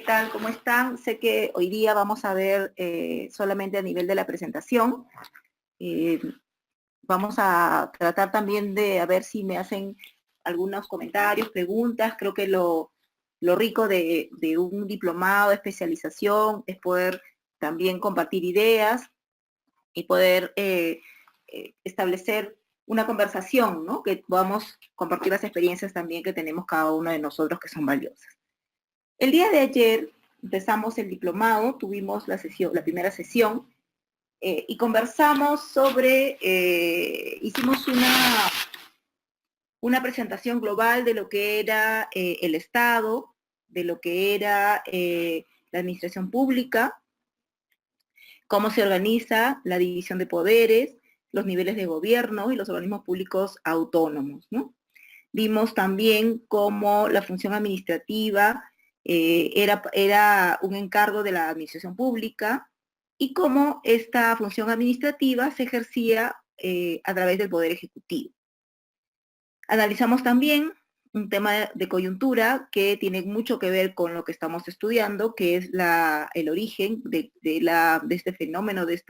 tal? ¿Cómo están? Sé que hoy día vamos a ver solamente a nivel de la presentación. Eh, Vamos a tratar también de a ver si me hacen algunos comentarios, preguntas. Creo que lo rico de un diplomado de especialización es poder también compartir ideas y poder establecer una conversación, ¿no? Que podamos compartir las experiencias también que tenemos cada uno de nosotros que son valiosas. El día de ayer empezamos el diplomado, tuvimos la primera sesión y conversamos sobre, hicimos una presentación global de lo que era el Estado, de lo que era la administración pública, cómo se organiza la división de poderes, los niveles de gobierno y los organismos públicos autónomos, ¿no? Vimos también cómo la función administrativa era un encargo de la administración pública y cómo esta función administrativa se ejercía a través del Poder Ejecutivo. Analizamos también un tema de coyuntura que tiene mucho que ver con lo que estamos estudiando, que es el origen de este fenómeno, de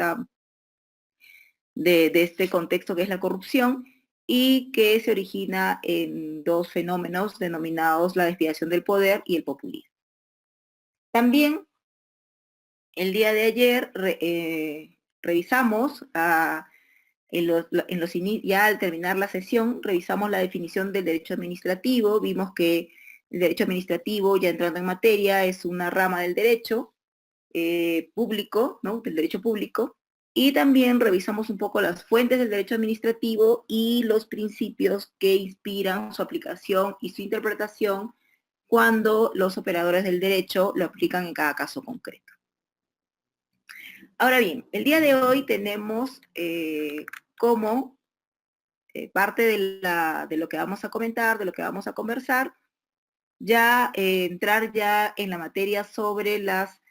este contexto que es la corrupción, y que se origina en dos fenómenos denominados la desviación del poder y el populismo. También el día de ayer revisamos, ya al terminar la sesión, revisamos la definición del derecho administrativo, vimos que el derecho administrativo, ya entrando en materia, es una rama del derecho público, ¿no? Del derecho público, y también revisamos un poco las fuentes del derecho administrativo y los principios que inspiran su aplicación y su interpretación cuando los operadores del derecho lo aplican en cada caso concreto. Ahora bien, el día de hoy tenemos como parte de lo que vamos a comentar, de lo que vamos a conversar, ya entrar ya en la materia sobre las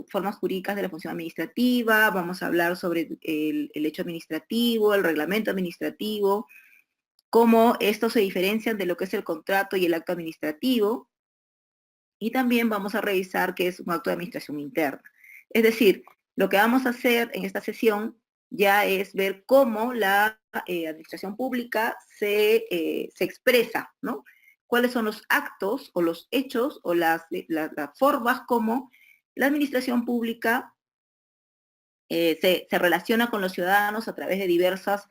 formas jurídicas de la función administrativa, vamos a hablar sobre el hecho administrativo, el reglamento administrativo, cómo estos se diferencian de lo que es el contrato y el acto administrativo, y también vamos a revisar qué es un acto de administración interna. Es decir, lo que vamos a hacer en esta sesión ya es ver cómo la administración pública se expresa, ¿no? Cuáles son los actos o los hechos o las formas como la administración pública se relaciona con los ciudadanos a través de diversas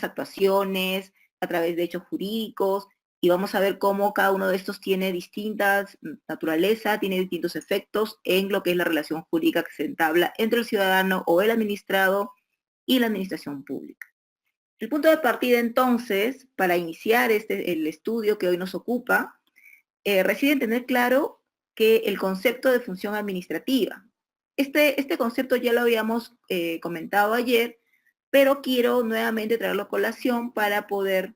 actuaciones, a través de hechos jurídicos, y vamos a ver cómo cada uno de estos tiene distintas naturaleza, tiene distintos efectos en lo que es la relación jurídica que se entabla entre el ciudadano o el administrado y la administración pública. El punto de partida entonces, para iniciar el estudio que hoy nos ocupa, reside en tener claro que el concepto de función administrativa. Este concepto ya lo habíamos comentado ayer, pero quiero nuevamente traerlo a colación para poder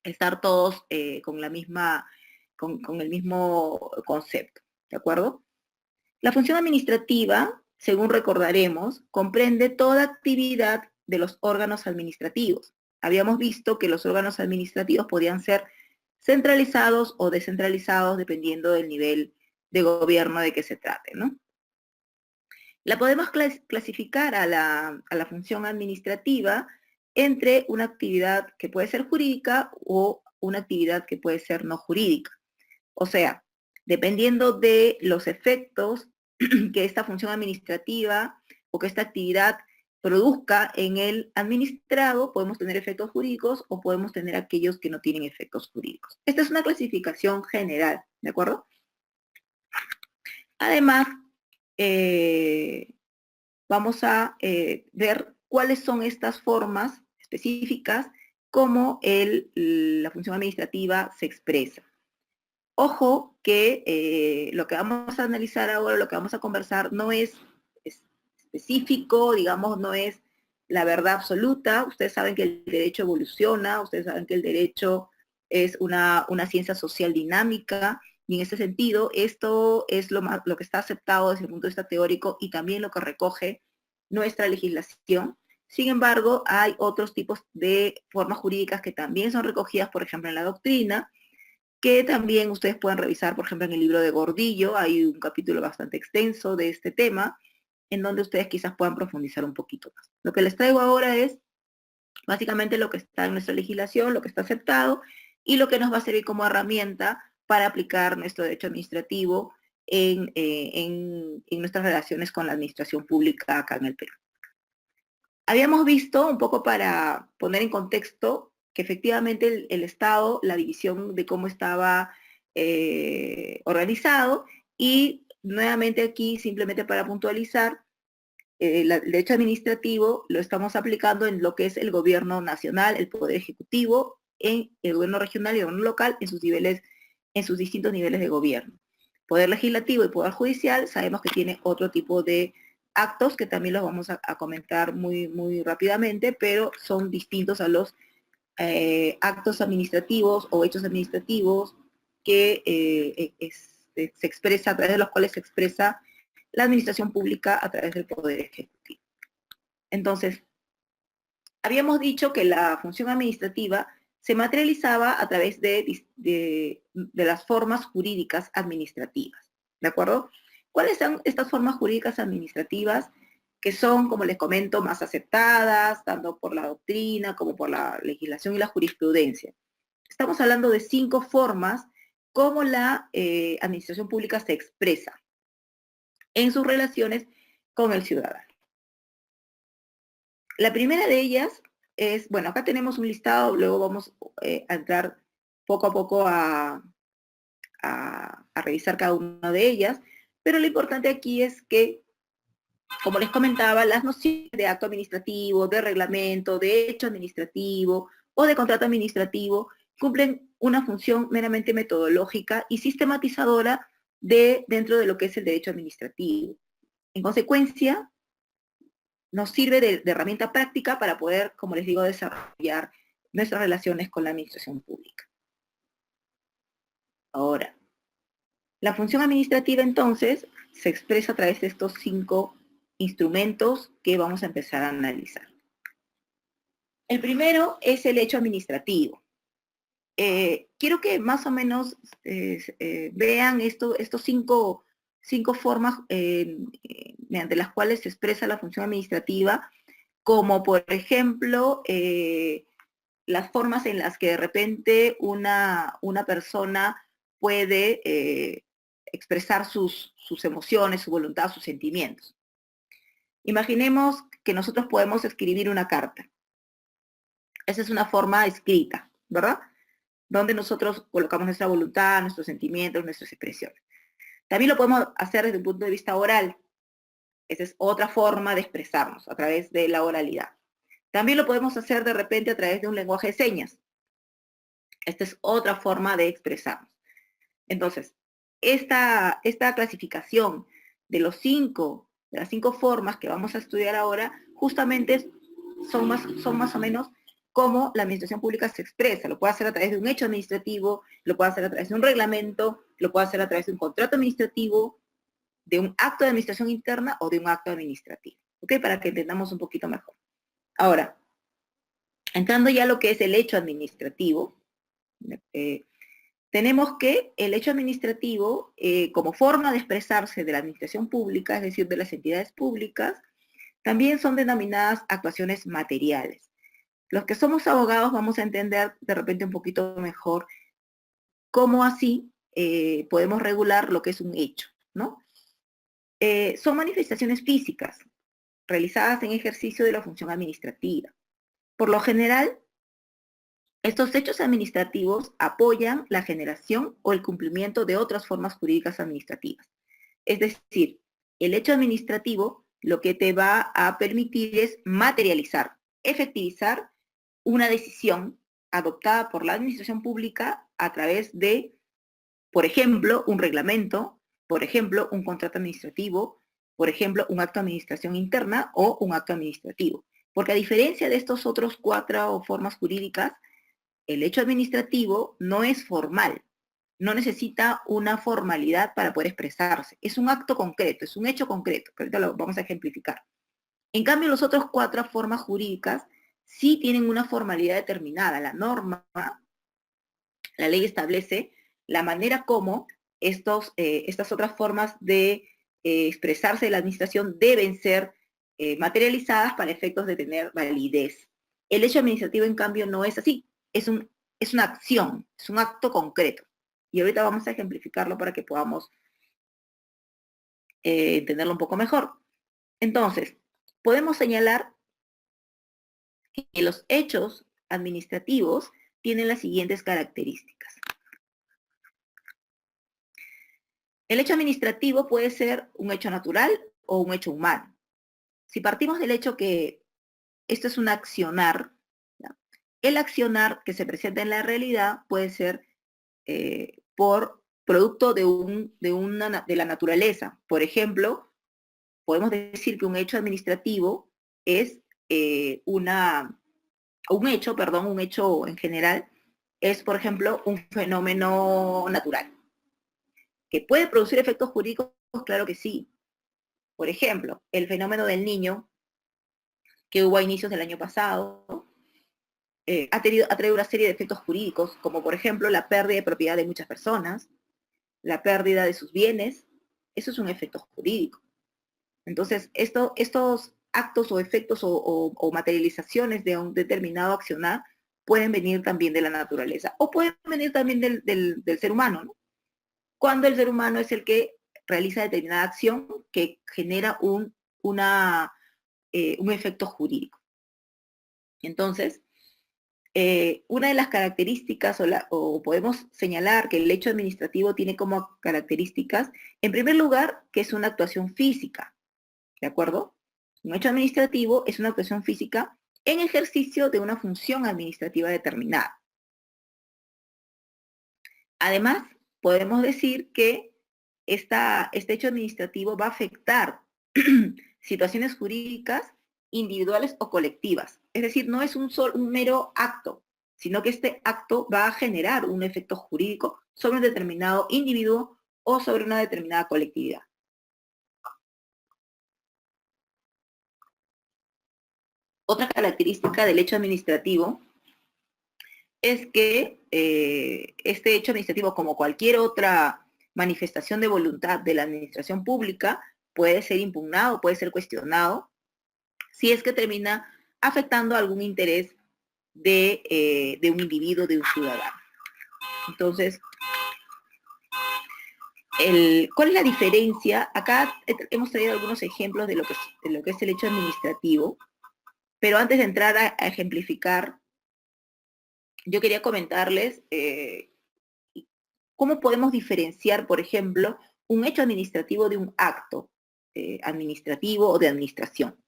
estar todos con el mismo concepto, ¿de acuerdo? La función administrativa, según recordaremos, comprende toda actividad de los órganos administrativos. Habíamos visto que los órganos administrativos podían ser centralizados o descentralizados dependiendo del nivel de gobierno de que se trate, ¿no? La podemos clasificar a la función administrativa entre una actividad que puede ser jurídica o una actividad que puede ser no jurídica. O sea, dependiendo de los efectos que esta función administrativa o que esta actividad produzca en el administrado, podemos tener efectos jurídicos o podemos tener aquellos que no tienen efectos jurídicos. Esta es una clasificación general, ¿de acuerdo? Además, vamos a ver cuáles son estas formas específicas, cómo la función administrativa se expresa. Ojo que lo que vamos a analizar ahora, lo que vamos a conversar, no es específico, digamos, no es la verdad absoluta. Ustedes saben que el derecho evoluciona, ustedes saben que el derecho es una ciencia social dinámica, y en ese sentido, esto es lo que está aceptado desde el punto de vista teórico y también lo que recoge nuestra legislación. Sin embargo, hay otros tipos de formas jurídicas que también son recogidas, por ejemplo, en la doctrina, que también ustedes pueden revisar, por ejemplo, en el libro de Gordillo, hay un capítulo bastante extenso de este tema, en donde ustedes quizás puedan profundizar un poquito más. Lo que les traigo ahora es básicamente lo que está en nuestra legislación, lo que está aceptado, y lo que nos va a servir como herramienta para aplicar nuestro derecho administrativo en nuestras relaciones con la administración pública acá en el Perú. Habíamos visto, un poco para poner en contexto, que efectivamente el Estado, la división de cómo estaba organizado, y nuevamente aquí, simplemente para puntualizar, el derecho administrativo lo estamos aplicando en lo que es el gobierno nacional, el poder ejecutivo, en el gobierno regional y el gobierno local, en sus niveles, en sus distintos niveles de gobierno. Poder legislativo y poder judicial sabemos que tiene otro tipo de actos que también los vamos a comentar muy rápidamente, pero son distintos a los actos administrativos o hechos administrativos que se expresa, a través de los cuales se expresa la administración pública a través del poder ejecutivo. Entonces, habíamos dicho que la función administrativa se materializaba a través de las formas jurídicas administrativas, ¿de acuerdo? ¿Cuáles son estas formas jurídicas administrativas que son, como les comento, más aceptadas, tanto por la doctrina como por la legislación y la jurisprudencia? Estamos hablando de 5 formas como la administración pública se expresa en sus relaciones con el ciudadano. La primera de ellas es, bueno, acá tenemos un listado, luego vamos a entrar poco a poco a revisar cada una de ellas, pero lo importante aquí es que, como les comentaba, las nociones de acto administrativo, de reglamento, de hecho administrativo o de contrato administrativo cumplen una función meramente metodológica y sistematizadora dentro de lo que es el derecho administrativo. En consecuencia, nos sirve de herramienta práctica para poder, como les digo, desarrollar nuestras relaciones con la administración pública. Ahora, la función administrativa entonces se expresa a través de estos 5 instrumentos que vamos a empezar a analizar. El primero es el hecho administrativo. Quiero que más o menos vean estos cinco formas mediante las cuales se expresa la función administrativa, como por ejemplo las formas en las que de repente una persona puede expresar sus emociones, su voluntad, sus sentimientos. Imaginemos que nosotros podemos escribir una carta. Esa es una forma escrita, ¿verdad? Donde nosotros colocamos nuestra voluntad, nuestros sentimientos, nuestras expresiones. También lo podemos hacer desde un punto de vista oral. Esa es otra forma de expresarnos, a través de la oralidad. También lo podemos hacer de repente a través de un lenguaje de señas. Esta es otra forma de expresarnos. Entonces, esta clasificación de las 5 formas que vamos a estudiar ahora, justamente son más o menos cómo la administración pública se expresa. Lo puede hacer a través de un hecho administrativo, lo puede hacer a través de un reglamento, lo puede hacer a través de un contrato administrativo, de un acto de administración interna o de un acto administrativo. ¿Ok? Para que entendamos un poquito mejor. Ahora, entrando ya a lo que es el hecho administrativo, tenemos que el hecho administrativo, como forma de expresarse de la administración pública, es decir, de las entidades públicas, también son denominadas actuaciones materiales. Los que somos abogados vamos a entender de repente un poquito mejor cómo así podemos regular lo que es un hecho, ¿no? Son manifestaciones físicas realizadas en ejercicio de la función administrativa. Por lo general, estos hechos administrativos apoyan la generación o el cumplimiento de otras formas jurídicas administrativas. Es decir, el hecho administrativo lo que te va a permitir es materializar, efectivizar una decisión adoptada por la administración pública a través de, por ejemplo, un reglamento, por ejemplo, un contrato administrativo, por ejemplo, un acto de administración interna o un acto administrativo. Porque a diferencia de estos otros 4 formas jurídicas, el hecho administrativo no es formal, no necesita una formalidad para poder expresarse. Es un acto concreto, es un hecho concreto, que ahorita lo vamos a ejemplificar. En cambio, los otros 4 formas jurídicas sí tienen una formalidad determinada. La norma, la ley establece la manera como estas otras formas de expresarse de la administración deben ser materializadas para efectos de tener validez. El hecho administrativo, en cambio, no es así. Es una acción, es un acto concreto. Y ahorita vamos a ejemplificarlo para que podamos entenderlo un poco mejor. Entonces, podemos señalar que los hechos administrativos tienen las siguientes características. El hecho administrativo puede ser un hecho natural o un hecho humano. Si partimos del hecho que esto es un accionar, ¿ya? El accionar que se presenta en la realidad puede ser por producto de la naturaleza. Por ejemplo, podemos decir que un hecho administrativo es un hecho en general, es, por ejemplo, un fenómeno natural. ¿Que puede producir efectos jurídicos? Claro que sí. Por ejemplo, el fenómeno del niño, que hubo a inicios del año pasado, ha traído una serie de efectos jurídicos, como por ejemplo la pérdida de propiedad de muchas personas, la pérdida de sus bienes. Eso es un efecto jurídico. Entonces, estos actos o efectos o materializaciones de un determinado accionar pueden venir también de la naturaleza o pueden venir también del ser humano, ¿no? Cuando el ser humano es el que realiza determinada acción que genera un efecto jurídico. Entonces, una de las características, o podemos señalar que el hecho administrativo tiene como características, en primer lugar, que es una actuación física, ¿de acuerdo? Un hecho administrativo es una actuación física en ejercicio de una función administrativa determinada. Además, podemos decir que este hecho administrativo va a afectar situaciones jurídicas individuales o colectivas. Es decir, no es un mero acto, sino que este acto va a generar un efecto jurídico sobre un determinado individuo o sobre una determinada colectividad. Otra característica del hecho administrativo es que este hecho administrativo, como cualquier otra manifestación de voluntad de la administración pública, puede ser impugnado, puede ser cuestionado, si es que termina afectando algún interés de un individuo, de un ciudadano. Entonces, ¿cuál es la diferencia? Acá hemos traído algunos ejemplos de lo que es el hecho administrativo, pero antes de entrar a ejemplificar, yo quería comentarles cómo podemos diferenciar, por ejemplo, un hecho administrativo de un acto administrativo o de administración.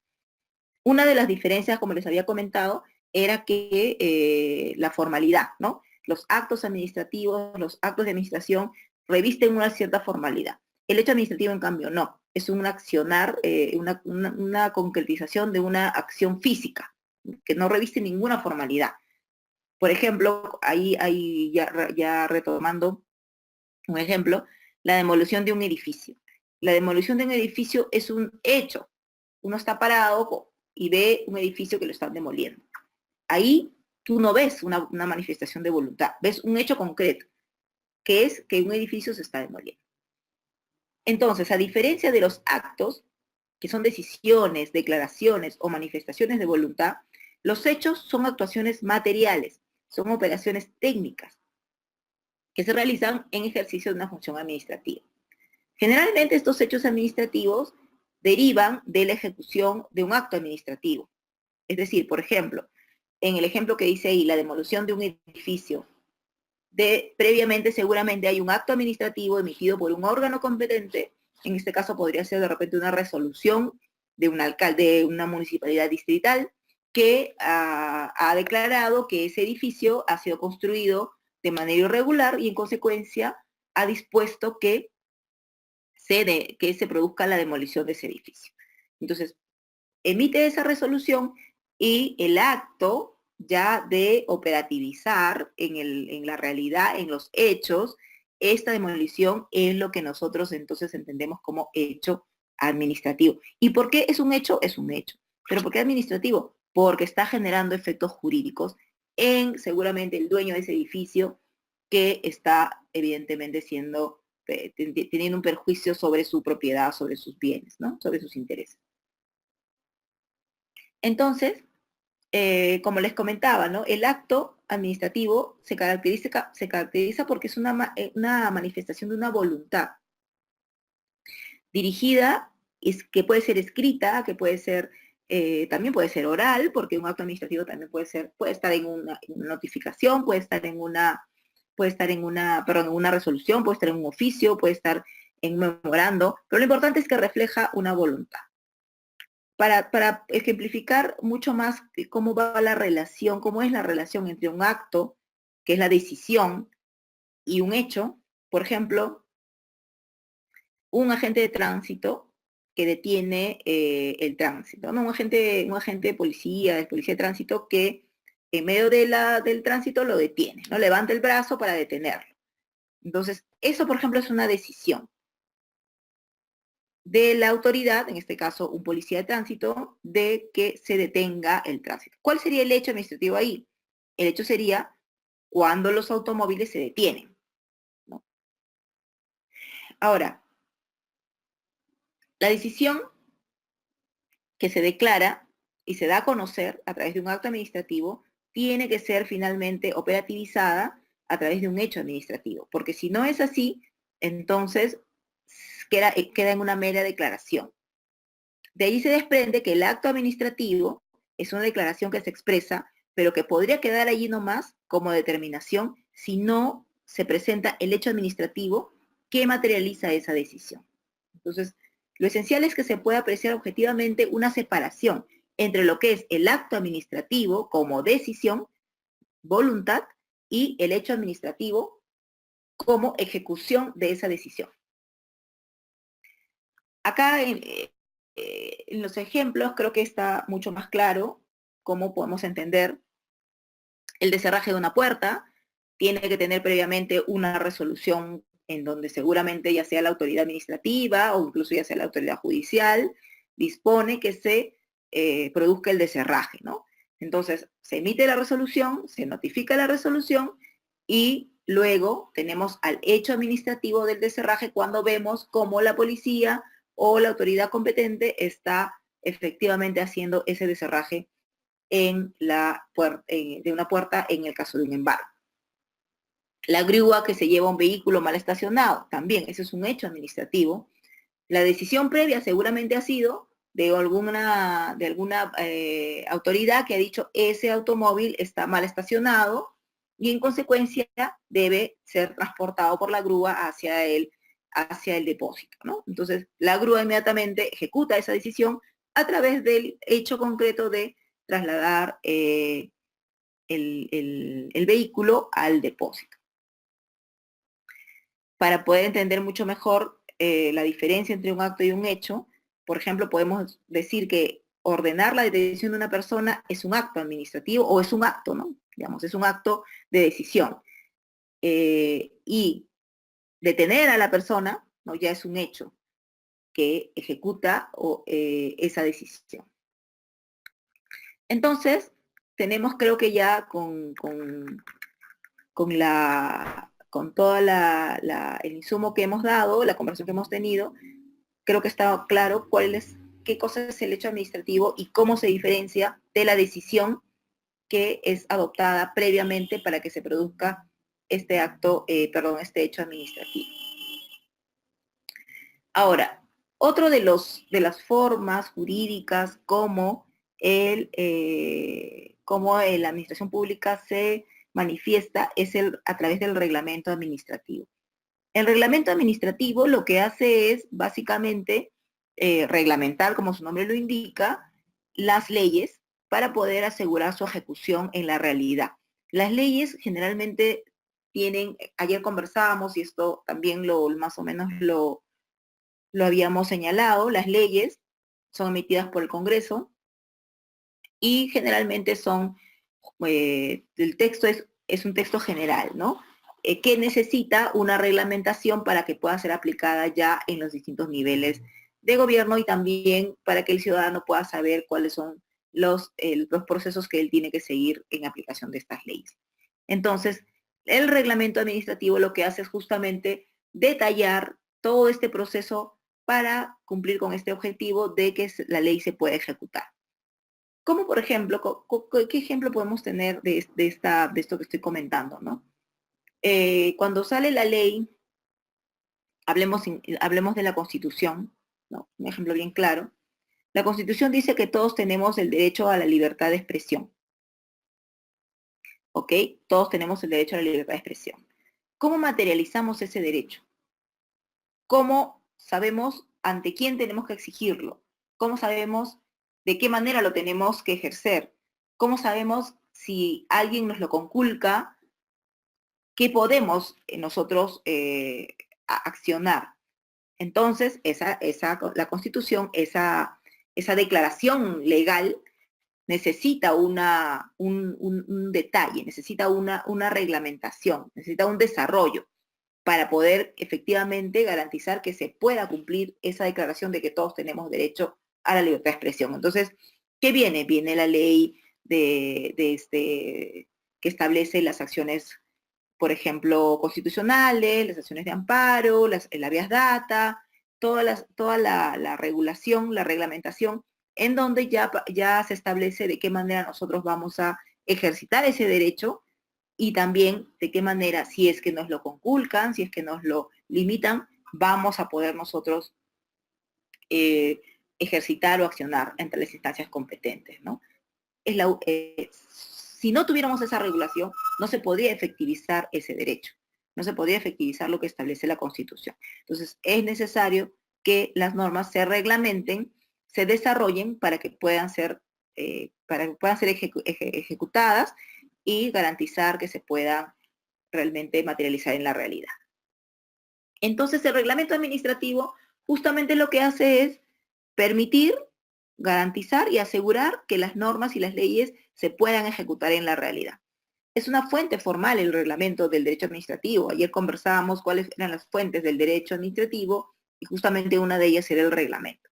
Una de las diferencias, como les había comentado, era que la formalidad, ¿no? Los actos administrativos, los actos de administración revisten una cierta formalidad. El hecho administrativo, en cambio, no. Es un accionar, una concretización de una acción física, que no reviste ninguna formalidad. Por ejemplo, ahí ya retomando un ejemplo, la demolición de un edificio. La demolición de un edificio es un hecho. Uno está parado y ve un edificio que lo están demoliendo. Ahí tú no ves una manifestación de voluntad, ves un hecho concreto, que es que un edificio se está demoliendo. Entonces, a diferencia de los actos, que son decisiones, declaraciones o manifestaciones de voluntad, los hechos son actuaciones materiales, son operaciones técnicas que se realizan en ejercicio de una función administrativa. Generalmente estos hechos administrativos derivan de la ejecución de un acto administrativo. Es decir, por ejemplo, en el ejemplo que dice ahí, la demolición de un edificio, previamente seguramente hay un acto administrativo emitido por un órgano competente, en este caso podría ser de repente una resolución de un alcalde, de una municipalidad distrital, que ha declarado que ese edificio ha sido construido de manera irregular y en consecuencia ha dispuesto que se produzca la demolición de ese edificio. Entonces, emite esa resolución y el acto ya de operativizar en la realidad, en los hechos, esta demolición es lo que nosotros entonces entendemos como hecho administrativo. ¿Y por qué es un hecho? Es un hecho. ¿Pero por qué administrativo? Porque está generando efectos jurídicos en seguramente el dueño de ese edificio, que está evidentemente teniendo un perjuicio sobre su propiedad, sobre sus bienes, ¿no? Sobre sus intereses. Entonces, como les comentaba, ¿no? El acto administrativo se caracteriza porque es una manifestación de una voluntad dirigida, que puede ser escrita, que puede ser, también puede ser oral, porque un acto administrativo también puede estar en una notificación, puede estar en una resolución, puede estar en un oficio, puede estar en un memorando, pero lo importante es que refleja una voluntad. Para ejemplificar mucho más cómo va la relación, cómo es la relación entre un acto, que es la decisión, y un hecho, por ejemplo, un agente de tránsito que detiene el tránsito, ¿no? Un agente de policía de tránsito que en medio del tránsito lo detiene, ¿no? Levanta el brazo para detenerlo. Entonces, eso, por ejemplo, es una decisión de la autoridad, en este caso un policía de tránsito, de que se detenga el tránsito. ¿Cuál sería el hecho administrativo ahí? El hecho sería cuando los automóviles se detienen, ¿no? Ahora, la decisión que se declara y se da a conocer a través de un acto administrativo tiene que ser finalmente operativizada a través de un hecho administrativo, porque si no es así, entonces queda en una mera declaración. De ahí se desprende que el acto administrativo es una declaración que se expresa, pero que podría quedar allí nomás como determinación si no se presenta el hecho administrativo que materializa esa decisión. Entonces, lo esencial es que se pueda apreciar objetivamente una separación entre lo que es el acto administrativo como decisión, voluntad, y el hecho administrativo como ejecución de esa decisión. Acá en los ejemplos creo que está mucho más claro cómo podemos entender el descerraje de una puerta. Tiene que tener previamente una resolución en donde seguramente ya sea la autoridad administrativa o incluso ya sea la autoridad judicial, dispone que se produzca el descerraje, ¿no? Entonces, se emite la resolución, se notifica la resolución y luego tenemos al hecho administrativo del descerraje cuando vemos cómo la policía o la autoridad competente está efectivamente haciendo ese descerraje de una puerta en el caso de un embargo. La grúa que se lleva un vehículo mal estacionado, también, eso es un hecho administrativo. La decisión previa seguramente ha sido de alguna autoridad que ha dicho ese automóvil está mal estacionado y en consecuencia debe ser transportado por la grúa hacia el depósito, ¿no? Entonces, la grúa inmediatamente ejecuta esa decisión a través del hecho concreto de trasladar el vehículo al depósito. Para poder entender mucho mejor la diferencia entre un acto y un hecho, por ejemplo, podemos decir que ordenar la detención de una persona es un acto administrativo o es un acto, ¿no? Digamos, es un acto de decisión. Y detener a la persona, ¿no? Ya es un hecho que ejecuta esa decisión. Entonces, tenemos creo que ya con todo el insumo que hemos dado, la conversación que hemos tenido, creo que está claro qué cosa es el hecho administrativo y cómo se diferencia de la decisión que es adoptada previamente para que se produzca este hecho administrativo. Ahora, otro de las formas jurídicas como la administración pública se manifiesta es a través del reglamento administrativo. El reglamento administrativo lo que hace es básicamente reglamentar, como su nombre lo indica, las leyes para poder asegurar su ejecución en la realidad. Las leyes generalmente ayer conversábamos y esto también más o menos lo habíamos señalado, las leyes son emitidas por el Congreso y generalmente el texto es un texto general, ¿no? Que necesita una reglamentación para que pueda ser aplicada ya en los distintos niveles de gobierno y también para que el ciudadano pueda saber cuáles son los procesos que él tiene que seguir en aplicación de estas leyes. Entonces, El reglamento administrativo lo que hace es justamente detallar todo este proceso para cumplir con este objetivo de que la ley se pueda ejecutar. Como por ejemplo, ¿qué ejemplo podemos tener de esto que estoy comentando, ¿no? Cuando sale la ley, hablemos de la Constitución, ¿no? Un ejemplo bien claro. La Constitución dice que todos tenemos el derecho a la libertad de expresión, ¿ok? Todos tenemos el derecho a la libertad de expresión. ¿Cómo materializamos ese derecho? ¿Cómo sabemos ante quién tenemos que exigirlo? ¿Cómo sabemos de qué manera lo tenemos que ejercer? ¿Cómo sabemos si alguien nos lo conculca, qué podemos nosotros accionar? Entonces, la Constitución, esa declaración legal necesita un detalle, necesita una reglamentación, necesita un desarrollo para poder efectivamente garantizar que se pueda cumplir esa declaración de que todos tenemos derecho a la libertad de expresión. Entonces, ¿qué viene? Viene la ley que establece las acciones, por ejemplo, constitucionales, las acciones de amparo, el habeas data, toda la regulación, la reglamentación, en donde ya se establece de qué manera nosotros vamos a ejercitar ese derecho y también de qué manera, si es que nos lo conculcan, si es que nos lo limitan, vamos a poder nosotros ejercitar o accionar entre las instancias competentes, ¿no? Si no tuviéramos esa regulación, no se podría efectivizar ese derecho, no se podría efectivizar lo que establece la Constitución. Entonces, es necesario que las normas se reglamenten, se desarrollen para que puedan ser ejecutadas y garantizar que se puedan realmente materializar en la realidad. Entonces, el reglamento administrativo justamente lo que hace es permitir, garantizar y asegurar que las normas y las leyes se puedan ejecutar en la realidad. Es una fuente formal el reglamento del derecho administrativo. Ayer conversábamos cuáles eran las fuentes del derecho administrativo y justamente una de ellas era el reglamento.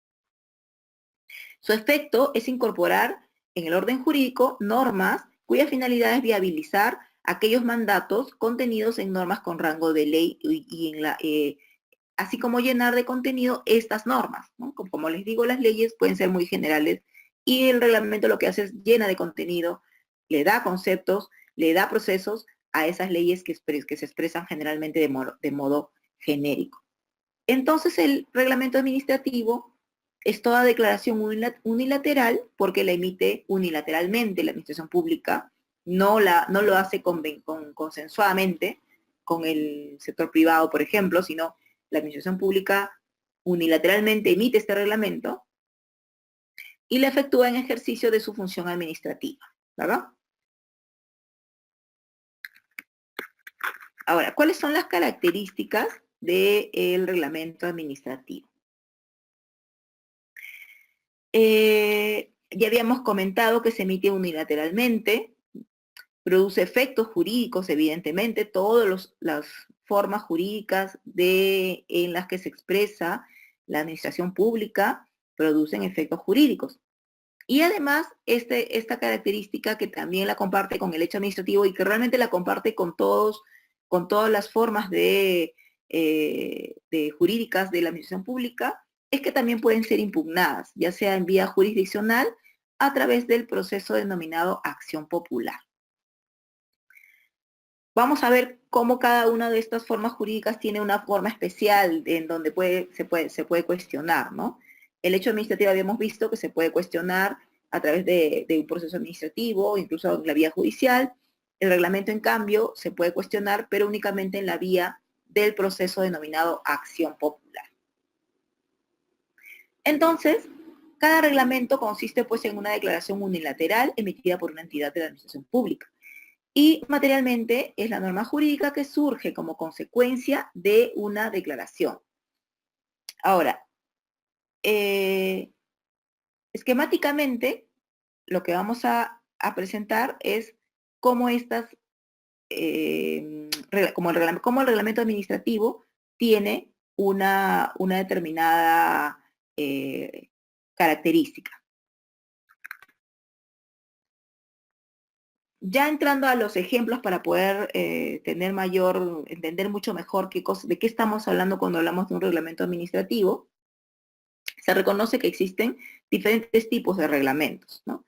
Su efecto es incorporar en el orden jurídico normas cuya finalidad es viabilizar aquellos mandatos contenidos en normas con rango de ley así como llenar de contenido estas normas, ¿no? Como les digo, las leyes pueden ser muy generales y el reglamento lo que hace es llena de contenido, le da conceptos, le da procesos a esas leyes que se expresan generalmente de modo genérico. Entonces el reglamento administrativo es toda declaración unilateral porque la emite unilateralmente la administración pública, no lo hace consensuadamente con el sector privado, por ejemplo, sino la administración pública unilateralmente emite este reglamento y la efectúa en ejercicio de su función administrativa, ¿verdad? Ahora, ¿cuáles son las características del reglamento administrativo? Ya habíamos comentado que se emite unilateralmente, produce efectos jurídicos, evidentemente, todas las formas jurídicas en las que se expresa la administración pública producen efectos jurídicos. Y además, esta característica que también la comparte con el hecho administrativo y que realmente la comparte con todas las formas de jurídicas de la administración pública, es que también pueden ser impugnadas, ya sea en vía jurisdiccional a través del proceso denominado acción popular. Vamos a ver cómo cada una de estas formas jurídicas tiene una forma especial en donde se puede cuestionar, ¿no? El hecho administrativo habíamos visto que se puede cuestionar a través de un proceso administrativo, incluso en la vía judicial. El reglamento, en cambio, se puede cuestionar, pero únicamente en la vía del proceso denominado acción popular. Entonces, cada reglamento consiste pues en una declaración unilateral emitida por una entidad de la administración pública. Y materialmente es la norma jurídica que surge como consecuencia de una declaración. Ahora, esquemáticamente, lo que vamos a presentar es cómo cómo el reglamento administrativo tiene una determinada característica. Ya entrando a los ejemplos para poder entender mucho mejor de qué estamos hablando cuando hablamos de un reglamento administrativo, se reconoce que existen diferentes tipos de reglamentos, ¿no?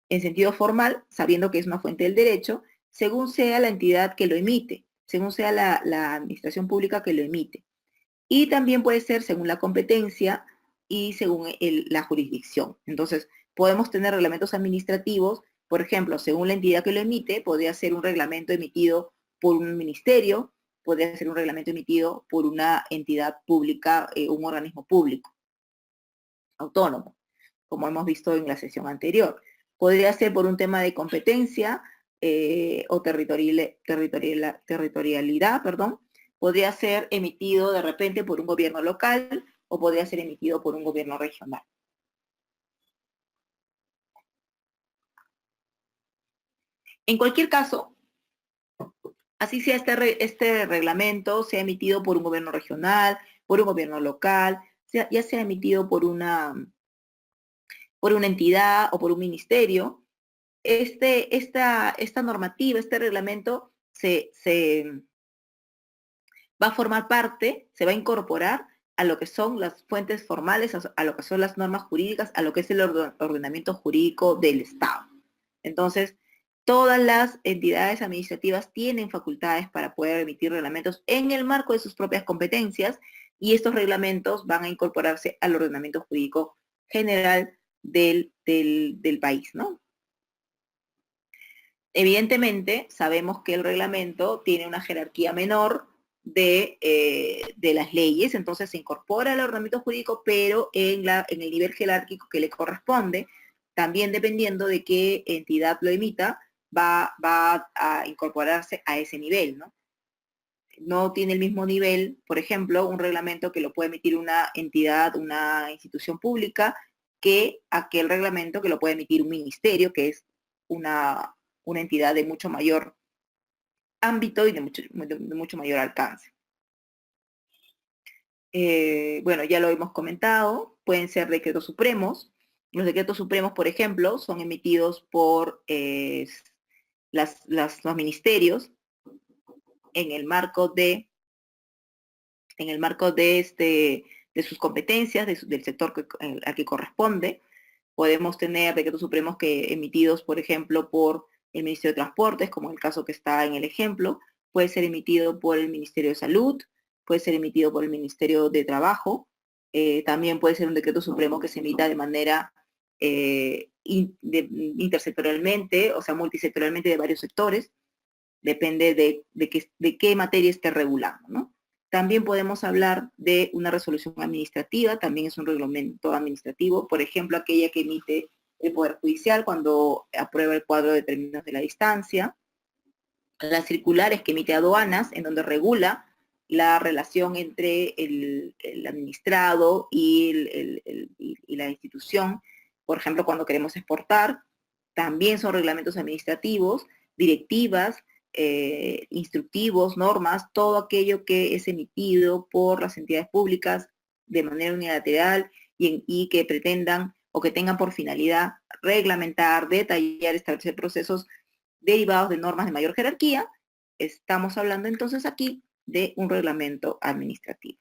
En sentido formal, sabiendo que es una fuente del derecho, según sea la entidad que lo emite, según sea la administración pública que lo emite. Y también puede ser según la competencia y según la jurisdicción. Entonces, podemos tener reglamentos administrativos, por ejemplo, según la entidad que lo emite, podría ser un reglamento emitido por un ministerio, podría ser un reglamento emitido por una entidad pública, un organismo público, autónomo, como hemos visto en la sesión anterior. Podría ser por un tema de competencia o territorialidad, perdón. Podría ser emitido de repente por un gobierno local o podría ser emitido por un gobierno regional. En cualquier caso, así sea este reglamento, sea emitido por un gobierno regional, por un gobierno local, ya sea emitido por una entidad o por un ministerio, esta normativa, este reglamento va a formar parte, se va a incorporar a lo que son las fuentes formales, a lo que son las normas jurídicas, a lo que es el ordenamiento jurídico del Estado. Entonces, todas las entidades administrativas tienen facultades para poder emitir reglamentos en el marco de sus propias competencias y estos reglamentos van a incorporarse al ordenamiento jurídico general del país, ¿no? Evidentemente, sabemos que el reglamento tiene una jerarquía menor de las leyes, entonces se incorpora al ordenamiento jurídico, pero en el nivel jerárquico que le corresponde, también dependiendo de qué entidad lo emita, va a incorporarse a ese nivel, ¿no? No tiene el mismo nivel, por ejemplo, un reglamento que lo puede emitir una entidad, una institución pública, que aquel reglamento que lo puede emitir un ministerio, que es una entidad de mucho mayor ámbito y de mucho mayor alcance. Bueno, ya lo hemos comentado, pueden ser decretos supremos. Los decretos supremos, por ejemplo, son emitidos por los ministerios en el marco de sus competencias, del sector al que corresponde. Podemos tener decretos supremos emitidos, por ejemplo, por el Ministerio de Transportes, como el caso que está en el ejemplo. Puede ser emitido por el Ministerio de Salud, puede ser emitido por el Ministerio de Trabajo. También puede ser un decreto supremo que se emita de manera intersectorialmente, o sea, multisectorialmente de varios sectores. Depende de qué materia esté regulando, ¿no? También podemos hablar de una resolución administrativa, también es un reglamento administrativo, por ejemplo, aquella que emite el Poder Judicial cuando aprueba el cuadro de términos de la distancia, las circulares que emite aduanas, en donde regula la relación entre el administrado y la institución, por ejemplo, cuando queremos exportar, también son reglamentos administrativos, directivas, instructivos, normas, todo aquello que es emitido por las entidades públicas de manera unilateral y que pretendan o que tengan por finalidad reglamentar, detallar, establecer procesos derivados de normas de mayor jerarquía. Estamos hablando entonces aquí de un reglamento administrativo.